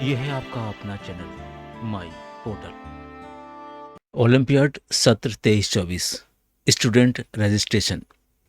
ये है आपका अपना चैनल माई पोर्टल। ओलंपियाड सत्र 23-24 स्टूडेंट रजिस्ट्रेशन।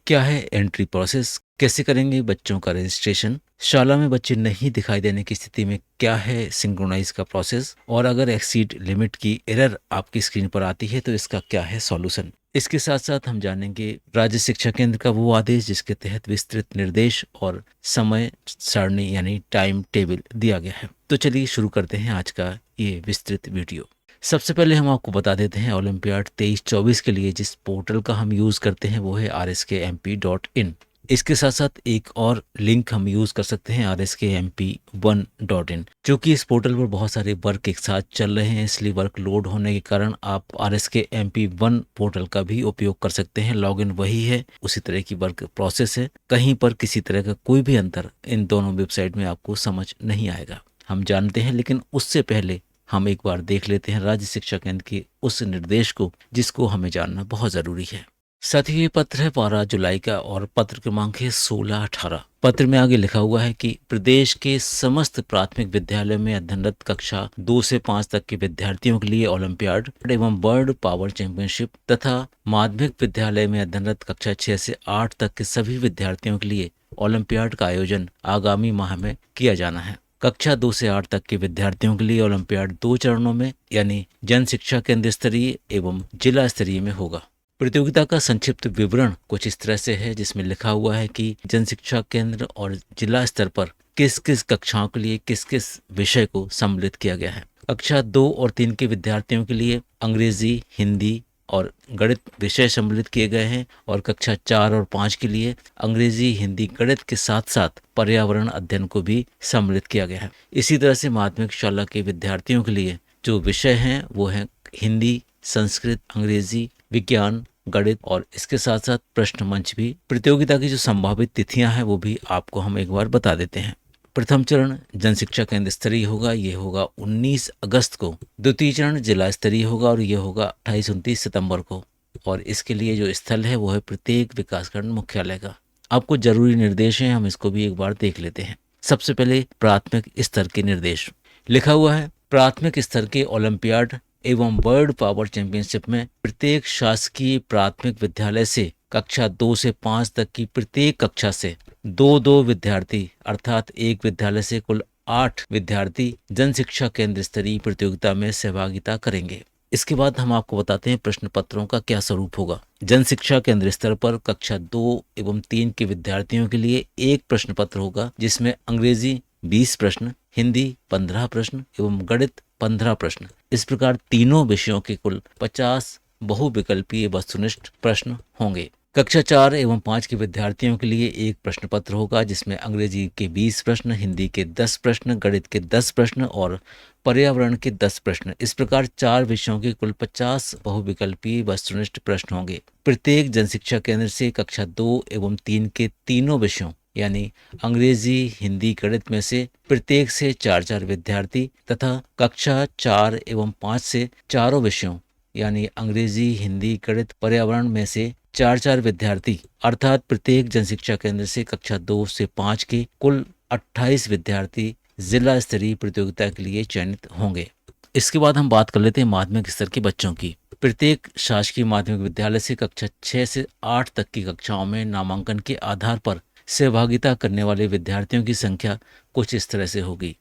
क्या है एंट्री प्रोसेस, कैसे करेंगे बच्चों का रजिस्ट्रेशन, शाला में बच्चे नहीं दिखाई देने की स्थिति में क्या है सिंक्रोनाइज का प्रोसेस, और अगर एक्सीड लिमिट की एरर आपकी स्क्रीन पर आती है तो इसका क्या है सॉल्यूशन। इसके साथ साथ हम जानेंगे राज्य शिक्षा केंद्र का वो आदेश जिसके तहत विस्तृत निर्देश और समय सारणी यानी टाइम टेबल दिया गया है। तो चलिए शुरू करते हैं आज का ये विस्तृत वीडियो। सबसे पहले हम आपको बता देते हैं ओलंपियाड 23-24 के लिए जिस पोर्टल का हम यूज़ करते हैं वो है rskmp.in। इसके साथ साथ एक और लिंक हम यूज़ कर सकते हैं rskmp1.in। क्योंकि इस पोर्टल पर बहुत सारे वर्क एक साथ चल रहे हैं इसलिए वर्क लोड होने के कारण आप rskmp1 पोर्टल का भी उपयोग कर सकते हैं। लॉगिन वही है, उसी तरह की वर्क प्रोसेस है, कहीं पर किसी तरह का कोई भी अंतर इन दोनों वेबसाइट में आपको समझ नहीं आएगा, हम जानते हैं। लेकिन उससे पहले हम एक बार देख लेते हैं राज्य शिक्षा केंद्र के उस निर्देश को जिसको हमें जानना बहुत जरूरी है। साथ ही ये पत्र है 12 जुलाई का और पत्र क्रमांक है 16-18। पत्र में आगे लिखा हुआ है कि प्रदेश के समस्त प्राथमिक विद्यालयों में अध्ययनरत कक्षा 2 से 5 तक के विद्यार्थियों के लिए ओलंपियाड एवं वर्ल्ड पावर चैंपियनशिप तथा माध्यमिक विद्यालय में अध्ययनरत कक्षा 6 से 8 तक के सभी विद्यार्थियों के लिए ओलंपियाड का आयोजन आगामी माह में किया जाना है। कक्षा 2 से 8 तक के विद्यार्थियों के लिए ओलंपियाड 2 चरणों में यानी जन शिक्षा केंद्र स्तरीय एवं जिला स्तरीय में होगा। प्रतियोगिता का संक्षिप्त विवरण कुछ इस तरह से है जिसमें लिखा हुआ है कि जन शिक्षा केंद्र और जिला स्तर पर किस किस कक्षाओं के लिए किस किस विषय को सम्मिलित किया गया है। कक्षा 2 और 3 के विद्यार्थियों के लिए अंग्रेजी, हिंदी और गणित विषय सम्मिलित किए गए हैं और कक्षा 4 और 5 के लिए अंग्रेजी, हिंदी, गणित के साथ साथ पर्यावरण अध्ययन को भी सम्मिलित किया गया है। इसी तरह से माध्यमिक शाला के विद्यार्थियों के लिए जो विषय हैं वो है हिंदी, संस्कृत, अंग्रेजी, विज्ञान, गणित और इसके साथ साथ प्रश्न मंच भी। प्रतियोगिता की जो संभावित तिथियां हैं वो भी आपको हम एक बार बता देते हैं। प्रथम चरण जन शिक्षा केंद्र स्तरीय होगा, ये होगा 19 अगस्त को। द्वितीय चरण जिला स्तरीय होगा और ये होगा 28-29 सितंबर को। और इसके लिए जो स्थल है वो है प्रत्येक विकासखंड मुख्यालय का। आपको जरूरी निर्देश हैं, हम इसको भी एक बार देख लेते हैं। सबसे पहले प्राथमिक स्तर के निर्देश लिखा हुआ है। प्राथमिक स्तर के ओलंपियाड एवं वर्ल्ड पावर चैंपियनशिप में प्रत्येक शासकीय प्राथमिक विद्यालय से कक्षा 2 से 5 तक की प्रत्येक कक्षा से 2-2 विद्यार्थी अर्थात एक विद्यालय से कुल 8 विद्यार्थी जन शिक्षा केंद्र स्तरीय प्रतियोगिता में सहभागिता करेंगे। इसके बाद हम आपको बताते हैं प्रश्न पत्रों का क्या स्वरूप होगा। जन शिक्षा केंद्र स्तर पर कक्षा 2 एवं 3 के विद्यार्थियों के लिए एक प्रश्न पत्र होगा जिसमें अंग्रेजी 20 प्रश्न, हिंदी 15 प्रश्न एवं गणित 15 प्रश्न। इस प्रकार तीनों विषयों के कुल 50 बहुविकल्पीय वस्तुनिष्ठ प्रश्न होंगे। कक्षा 4 एवं 5 के विद्यार्थियों के लिए एक प्रश्न पत्र होगा जिसमें अंग्रेजी के 20 प्रश्न, हिंदी के 10 प्रश्न, गणित के 10 प्रश्न और पर्यावरण के 10 प्रश्न। इस प्रकार 4 विषयों के कुल 50 बहुविकल्पीय वस्तुनिष्ठ प्रश्न होंगे। प्रत्येक जन शिक्षा केंद्र से कक्षा 2 एवं 3 के तीनों विषयों यानी अंग्रेजी, हिंदी, गणित में से प्रत्येक से 4-4 विद्यार्थी तथा कक्षा 4 एवं 5 से चारों विषयों यानी अंग्रेजी, हिंदी, गणित, पर्यावरण में से 4-4 विद्यार्थी अर्थात प्रत्येक जन शिक्षा केंद्र से कक्षा 2 से 5 के कुल 28 विद्यार्थी जिला स्तरीय प्रतियोगिता के लिए चयनित होंगे। इसके बाद हम बात कर लेते हैं माध्यमिक स्तर के बच्चों की। प्रत्येक शासकीय माध्यमिक विद्यालय से कक्षा 6 से 8 तक की कक्षाओं में नामांकन के आधार पर सहभागिता करने वाले विद्यार्थियों की संख्या कुछ इस तरह से होगी।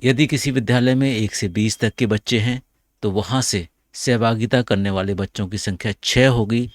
यदि किसी विद्यालय में 1 से 20 तक के बच्चे हैं तो वहां से सहभागिता करने वाले बच्चों की संख्या 6 होगी।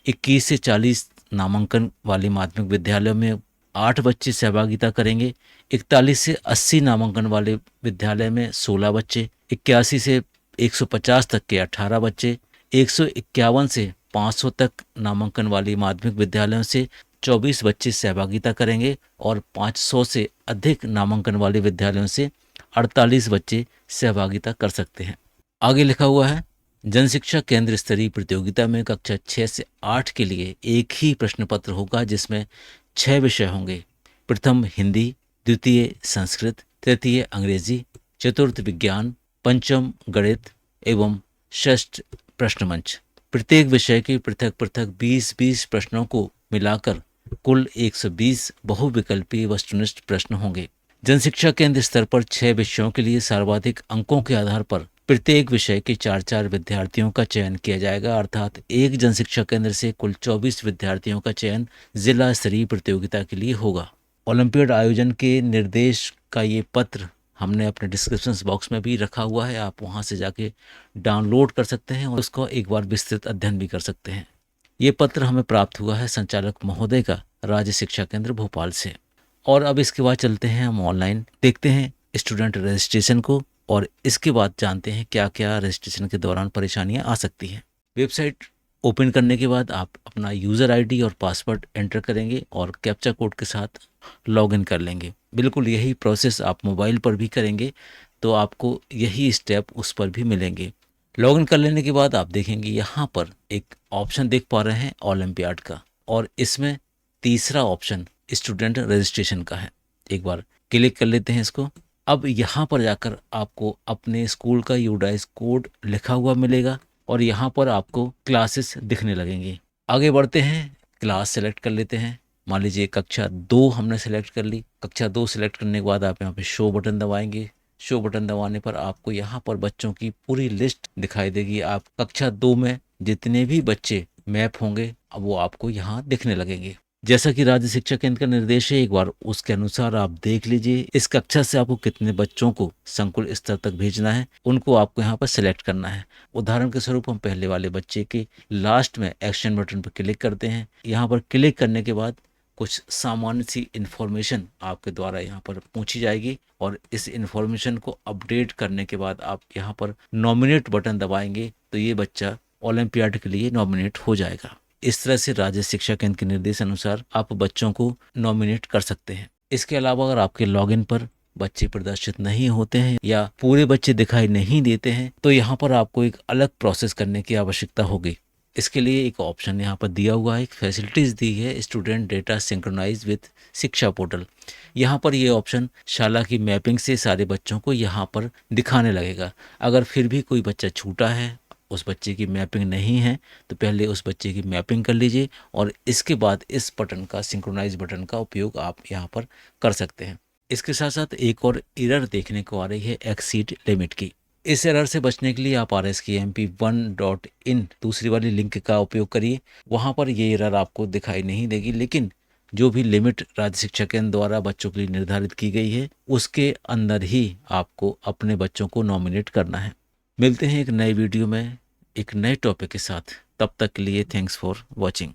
21 से 40 नामांकन वाले माध्यमिक विद्यालयों में 8 बच्चे सहभागिता करेंगे। 41 से 80 नामांकन वाले विद्यालय में 16 बच्चे। 81 से 150 तक के 18 बच्चे। 151 से 500 तक नामांकन वाले माध्यमिक विद्यालयों से 24 बच्चे सहभागिता करेंगे और 500 से अधिक नामांकन वाले विद्यालयों से 48 बच्चे सहभागिता कर सकते हैं। आगे लिखा हुआ है जन शिक्षा केंद्र स्तरीय प्रतियोगिता में कक्षा 6 से 8 के लिए एक ही प्रश्न पत्र होगा जिसमें 6 विषय होंगे। प्रथम हिंदी, द्वितीय संस्कृत, तृतीय अंग्रेजी, चतुर्थ विज्ञान, पंचम गणित एवं षष्ठ प्रश्न मंच। प्रत्येक विषय के पृथक पृथक 20-20 प्रश्नों को मिलाकर कुल 120 बहुविकल्पीय वस्तुनिष्ठ प्रश्न होंगे। जनशिक्षा केंद्र स्तर पर 6 विषयों के लिए सर्वाधिक अंकों के आधार पर प्रत्येक विषय के 4-4 विद्यार्थियों का चयन किया जाएगा, अर्थात एक जनशिक्षा केंद्र से कुल 24 विद्यार्थियों का चयन जिला स्तरीय प्रतियोगिता के लिए होगा। ओलंपियाड आयोजन के निर्देश का ये पत्र हमने अपने डिस्क्रिप्शन बॉक्स में भी रखा हुआ है, आप वहां से जाके डाउनलोड कर सकते हैं और उसको एक बार विस्तृत अध्ययन भी कर सकते हैं। ये पत्र हमें प्राप्त हुआ है संचालक महोदय का राज्य शिक्षा केंद्र भोपाल से। और अब इसके बाद चलते हैं हम ऑनलाइन, देखते हैं स्टूडेंट रजिस्ट्रेशन को और इसके बाद जानते हैं क्या क्या रजिस्ट्रेशन के दौरान परेशानियां आ सकती हैं। वेबसाइट ओपन करने के बाद आप अपना यूज़र आईडी और पासवर्ड एंटर करेंगे और कैप्चा कोड के साथ लॉगिन कर लेंगे। बिल्कुल यही प्रोसेस आप मोबाइल पर भी करेंगे तो आपको यही स्टेप उस पर भी मिलेंगे। लॉगिन कर लेने के बाद आप देखेंगे यहाँ पर एक ऑप्शन देख पा रहे हैं ओलंपियाड का, और इसमें तीसरा ऑप्शन स्टूडेंट रजिस्ट्रेशन का है। एक बार क्लिक कर लेते हैं इसको। अब यहाँ पर जाकर आपको अपने स्कूल का यूडाइस कोड लिखा हुआ मिलेगा और यहाँ पर आपको क्लासेस दिखने लगेंगी। आगे बढ़ते हैं, क्लास सेलेक्ट कर लेते हैं। मान लीजिए कक्षा 2 हमने सेलेक्ट कर ली। कक्षा 2 सेलेक्ट करने के बाद आप यहाँ पे शो बटन दबाएंगे। शो बटन दबाने पर आपको यहाँ पर बच्चों की पूरी लिस्ट दिखाई देगी। आप कक्षा 2 में जितने भी बच्चे मैप होंगे अब वो आपको यहाँ दिखने लगेंगे। जैसा कि राज्य शिक्षा केंद्र का निर्देश है, एक बार उसके अनुसार आप देख लीजिए इस कक्षा से आपको कितने बच्चों को संकुल स्तर तक भेजना है, उनको आपको यहाँ पर सिलेक्ट करना है। उदाहरण के स्वरूप हम पहले वाले बच्चे के लास्ट में एक्शन बटन पर क्लिक करते हैं। यहाँ पर क्लिक करने के बाद कुछ सामान्य सी इन्फॉर्मेशन आपके द्वारा यहाँ पर पूछी जाएगी और इस इन्फॉर्मेशन को अपडेट करने के बाद आप यहाँ पर नॉमिनेट बटन दबाएंगे तो ये बच्चा ओलंपियाड के लिए नॉमिनेट हो जाएगा। इस तरह से राज्य शिक्षा केंद्र के निर्देश अनुसार आप बच्चों को नॉमिनेट कर सकते हैं। इसके अलावा अगर आपके लॉगिन पर बच्चे प्रदर्शित नहीं होते हैं या पूरे बच्चे दिखाई नहीं देते हैं तो यहाँ पर आपको एक अलग प्रोसेस करने की आवश्यकता होगी। इसके लिए एक ऑप्शन यहाँ पर दिया हुआ है, एक फैसिलिटीज दी है, स्टूडेंट डेटा सिंक्रोनाइज विथ शिक्षा पोर्टल। यहाँ पर ये ऑप्शन शाला की मैपिंग से सारे बच्चों को यहाँ पर दिखाने लगेगा। अगर फिर भी कोई बच्चा छूटा है, उस बच्चे की मैपिंग नहीं है, तो पहले उस बच्चे की मैपिंग कर लीजिए और इसके बाद इस बटन का, सिंक्रोनाइज बटन का उपयोग आप यहाँ पर कर सकते हैं। इसके साथ साथ एक और एरर देखने को आ रही है एक्सीड लिमिट की। इस एरर से बचने के लिए आप RSKMP1.in दूसरी वाली लिंक का उपयोग करिए। वहाँ पर ये एरर आपको दिखाई नहीं देगी, लेकिन जो भी लिमिट राज्य शिक्षा केंद्र द्वारा बच्चों के लिए निर्धारित की गई है उसके अंदर ही आपको अपने बच्चों को नॉमिनेट करना है। मिलते हैं एक नए वीडियो में एक नए टॉपिक के साथ। तब तक के लिए थैंक्स फॉर वॉचिंग।